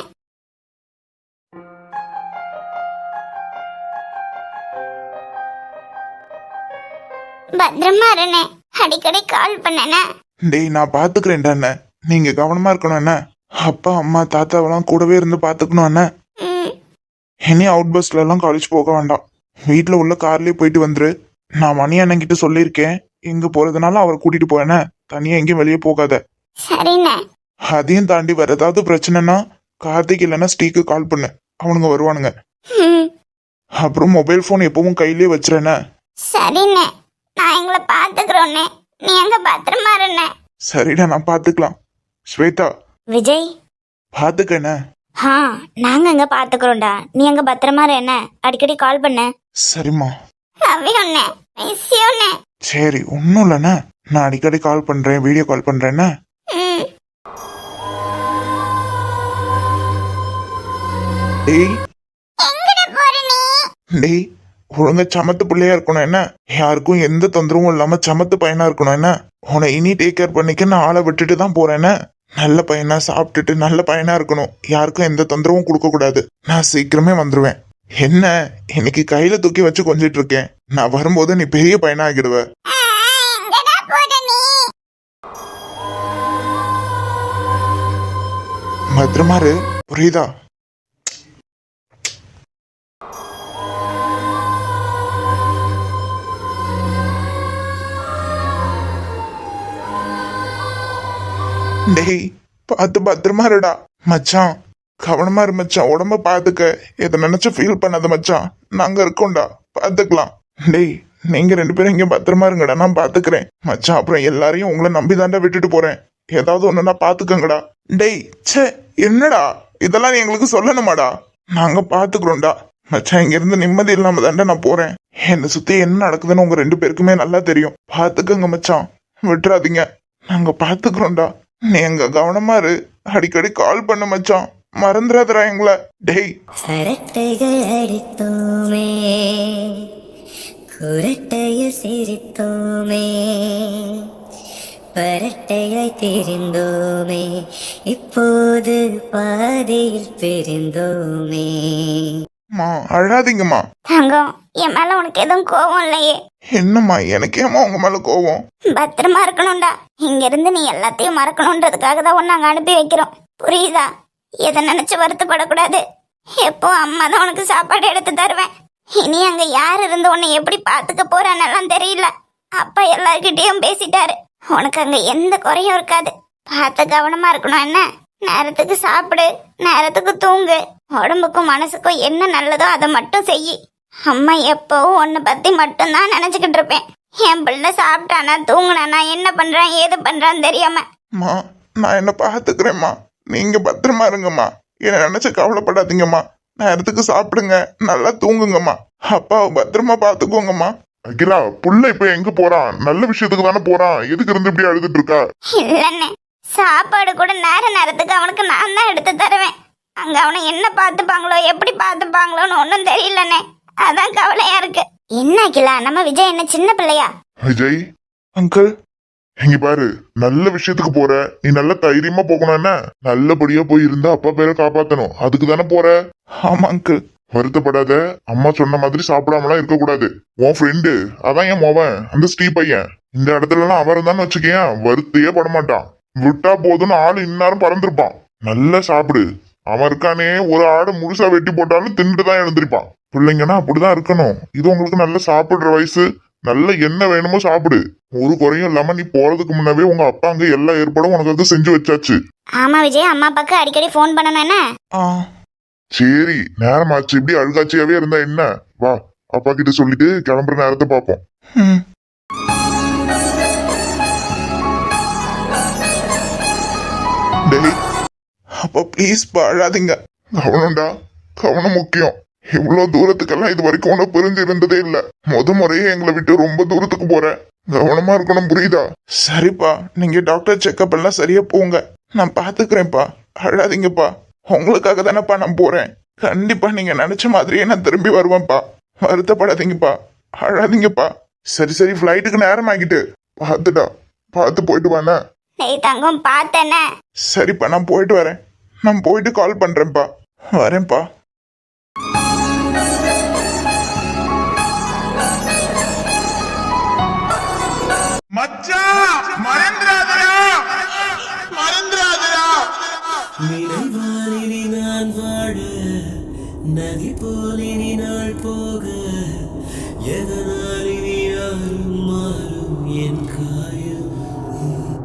[SPEAKER 4] பத்திரமா இருண்ணே. அடிக்கடி கால் பண்ணனே.
[SPEAKER 1] டேய், நான் பாத்துக்கிறேன்டா அண்ணன். நீங்க கவனமா இருக்கணும் அண்ணன். அப்பா அம்மா தாத்தாவெல்லாம் கூடவே இருந்து பாத்துக்கணும் அண்ணன். இனி அவுட் பஸ்ல எல்லாம் காலேஜ் போக வேண்டாம். வீட்டுல உள்ள கார்லயே போயிட்டு வந்துரு. நான் மணி அண்ணன்கிட்ட சொல்லியிருக்கேன், எங்க போறதுனால அவரை கூட்டிட்டு போயேனே, தனியா எங்கேயும் வெளியே போகாத.
[SPEAKER 4] சரிண்ணே.
[SPEAKER 1] அதையும் தாண்டி வேற ஏதாவது பிரச்சனைனா கார்த்திக் இல்லைன்னா ஸ்ரீக்கு கால் பண்ணு, அவனுங்க வருவானுங்க.
[SPEAKER 4] ம்,
[SPEAKER 1] அப்புறம் மொபைல் போன் எப்பவும் கையிலே வச்சிருனே.
[SPEAKER 4] சரிண்ணே. நான் எங்களை பாத்துக்கிறோண்ணே. நீ எங்க பத்திரமா இருண்ணே.
[SPEAKER 1] சரிடா, நான் பாத்துக்கலாம். ஸ்வேதா
[SPEAKER 4] விஜய்.
[SPEAKER 1] பாத்துக்கண்ணே.
[SPEAKER 4] ஆ, நாங்க எங்க பாத்துக்கிறோம்டா. நீ எங்க பத்திரமா இரு என்ன. அடிக்கடி கால் பண்ணு.
[SPEAKER 1] சரிம்மா.
[SPEAKER 4] லவ் யூ அண்ணே. மிஸ் யூ அண்ணே.
[SPEAKER 1] சரி, ஒன்றும் இல்லைண்ணே, நான் அடிக்கடி கால் பண்றேன், வீடியோ கால் பண்றேண்ணே.
[SPEAKER 4] ம்.
[SPEAKER 1] டேய்
[SPEAKER 4] எங்கடா போற நீ?
[SPEAKER 1] டேய், ஒழுங்கா சமத்து பிள்ளையா இருக்கணும் என்ன, யாருக்கும் எந்த தொந்தரவும் இல்லாம சமத்து பையனா இருக்கணும் என்ன. உன்னை இனி டேக் கேர் பண்ணிக்க நான் ஆளை விட்டுட்டு தான் போறேன்னு. நல்ல பையனா சாப்பிட்டுட்டு நல்ல பையனா இருக்கணும், யாருக்கும் எந்த தொந்தரவும் கொடுக்க கூடாது. நான் சீக்கிரமே வந்துருவேன். என்ன இன்னைக்கு கையில தூக்கி வச்சு கொஞ்சிட்டு இருக்கேன், நான் வரும்போது நீ பெரிய பையனா ஆகிடுவ.
[SPEAKER 4] எங்கடா போற நீ?
[SPEAKER 1] பத்திரமா இரு, புரியுதா? டேய் பார்த்து பத்திரமா இருடா மச்சான். கவனமா இரு மச்சான், உடம்ப பாத்துக்க. எதை நினைச்சு ஃபீல் பண்ணாத மச்சான், நாங்க இருக்கோம்டா, பாத்துக்கலாம். டேய் நீங்க 2 பேரும் இங்க பத்திரமா இருங்கடா, நான் பாத்துக்கிறேன் மச்சான். அப்புறம் எல்லாரையும் உங்களை நம்பிதாண்டா விட்டுட்டு போறேன், ஏதாவது ஒண்ணுன்னா பாத்துக்கங்கடா. டேய் ச்சே, என்னடா இதெல்லாம் நீ எங்களுக்கு சொல்லணுமாடா? நாங்க பாத்துக்கிறோம்டா மச்சான். இங்க இருந்து நிம்மதி இல்லாம தாண்டா நான் போறேன். என்னை சுத்தி என்ன நடக்குதுன்னு உங்க 2 பேருக்குமே நல்லா தெரியும், பாத்துக்கங்க மச்சான், விட்டுறாதீங்க, நாங்க பாத்துக்கிறோம்டா. நீ எங்க கவனமா இரு, அடிக்கடி கால் பண்ண மச்சான், மறந்துடாதடா எங்களை. டேய்
[SPEAKER 5] அரட்டைகள் அடித்தோமே, குரட்டையில் சிரித்தோமே, பரட்டையாய் தெரிந்தோமே, இப்போது பாதையில் பிரிந்தோமே.
[SPEAKER 1] மா அழாதீங்கம்மா.
[SPEAKER 4] தங்கம், என் மேல உனக்கு எதுவும் கோவம் இல்லையே?
[SPEAKER 1] என்னம்மா எனக்கேம்மா உங்க மேல கோவம்?
[SPEAKER 4] பத்திரமா இருக்கணும்டா. இங்க இருந்து நீ எல்லாத்தையும் மறக்கணும்ன்றதுக்காக தான் உன்னை அங்க அனுப்பி வைக்கிறோம், புரியுதா? எதை நினைச்சு வருத்தப்படக்கூடாது. எப்போ அம்மா தான் உனக்கு சாப்பாடு எடுத்து தருவேன். இனி அங்க யார் இருந்து உன்னை எப்படி பாத்துக்க போறான்னெல்லாம் தெரியல. அப்பா எல்லார்கிட்டயும் பேசிட்டாரு, உனக்கு அங்க எந்த குறையும் இருக்காது. பார்த்து கவனமா இருக்கணும் என்ன. நேரத்துக்கு சாப்பிடு, நேரத்துக்கு தூங்கு. உடம்புக்கும் மனசுக்கும் என்ன நல்லதோ அதை மட்டும் செய். அம்மா எப்பவும் உன்னை பத்தி மட்டும்தான் நினைச்சுக்கிட்டு இருப்பேன். என் பிள்ளை சாப்பிட்டானா தூங்குனானா என்ன பண்றான் ஏது பண்றான்னு தெரியாம.
[SPEAKER 1] மா நான் என்ன பாத்துக்கிறேம்மா, நீங்க பத்திரமா இருங்கம்மா, என்ன நினைச்சு கவலைப்படாதீங்கம்மா. நேரத்துக்கு சாப்பிடுங்க, நல்லா தூங்குங்கம்மா, அப்பாவை பத்திரமா பாத்துக்கோங்கம்மா.
[SPEAKER 2] அகிலா, புள்ள இப்ப எங்க போறான்? நல்ல விஷயத்துக்கு தானே போறான், எதுக்கு இருந்து இப்படி அழுதுட்டு இருக்கா?
[SPEAKER 4] இல்லன்னு சாப்பாடு கூட நேரத்துக்கு அவனுக்கு நான் தான் எடுத்து தருவேன். அங்க அவனை என்ன பார்த்துப்பாங்களோ எப்படி பார்த்துப்பாங்களோன்னு ஒன்றும் தெரியலண்ணே, அதான் கவலையா இருக்கு. என்ன கிலா, நம்ம விஜய் என்ன சின்ன பிள்ளையா?
[SPEAKER 2] விஜய்,
[SPEAKER 1] அங்கிள்
[SPEAKER 2] இங்க பாரு, நல்ல விஷயத்துக்கு போற, நீ நல்ல தைரியமா போகணும் என்ன. நல்லபடியா போய் இருந்தா அப்பா பேரை காப்பாத்தணும், அதுக்கு தானே போற.
[SPEAKER 1] ஆமா அங்கிள்.
[SPEAKER 2] வருத்தப்படாத, அம்மா சொன்ன மாதிரி சாப்பிடாமலாம் இருக்க கூடாது. உன் ஃப்ரெண்டு அதான் என் மோவன், அந்த ஸ்ரீ பையன். இந்த இடத்துல எல்லாம் அவர் இருந்தான்னு வச்சுக்கேன், வருத்தையே படமாட்டான். விட்டா போதுன்னு ஆளு இந்நேரம் பறந்துருப்பான். நல்லா சாப்பிடு. அவன் இருக்கானே, ஒரு ஆடு முழுசா வெட்டி போட்டாலும் தின்னுட்டு தான் எழுந்திருப்பான். பிள்ளைங்கன்னா அப்படிதான் இருக்கணும். இது உங்களுக்கு நல்ல சாப்பிடுற வயசு, நல்ல என்ன வேணுமோ சாப்பிடு. ஒரு குறையும் இல்லாம நீ போறதுக்கு முன்னாவே உங்க அப்பா அங்க எல்லா ஏற்பாடும் உனக்கு செஞ்சு வச்சாச்சு.
[SPEAKER 4] ஆமா விஜய், அம்மா அப்பாக்கு அடிக்கடி ஃபோன் பண்ணணும் என்ன.
[SPEAKER 1] ஆ
[SPEAKER 2] சரி, நேரமாச்சு, இப்படி அழுகாட்சியாவே இருந்தா என்ன? வா, அப்பா கிட்ட சொல்லிட்டு கிளம்புற நேரத்தை பார்ப்போம்.
[SPEAKER 1] ம். டேய் அப்பா ப்ளீஸ் அழாதீங்க.
[SPEAKER 2] கவனம்டா, கவனம் முக்கியம். இவ்வளவு தூரத்துக்கெல்லாம் இது வரைக்கும் உன பிரிஞ்சு இருந்ததே இல்ல. முறையே எங்களை விட்டு ரொம்ப தூரத்துக்கு போற. கவனமா இருக்கணும், புரியுதா?
[SPEAKER 1] சரிப்பா, நீங்க டாக்டர் செக்கப் எல்லாம் சரியா போங்க, நான் பாத்துக்கிறேன்ப்பா. அழாதீங்கப்பா, உங்களுக்காக தானேப்பா நான் போறேன். கண்டிப்பா நீங்க நினைச்ச மாதிரியே நான் திரும்பி வருவேன்ப்பா. வருத்தப்படாதீங்கப்பா, அழாதீங்கப்பா. சரி சரி, ஃப்ளைட்டுக்கு நேரம் ஆகிட்டு, பார்த்துடா, பார்த்து போயிட்டு வானே.
[SPEAKER 4] டேய் தங்கம், பார்த்தேனே.
[SPEAKER 1] சரிப்பா, நான் போயிட்டு வரேன். நான் போயிட்டு கால் பண்றேன்ப்பா. வரேன்ப்பா. மச்சான் மறந்துடாதடா, மறந்துடாதடா.
[SPEAKER 3] நினைவானில் நான் வாழ நதி போலினி நாள் போக எதனால்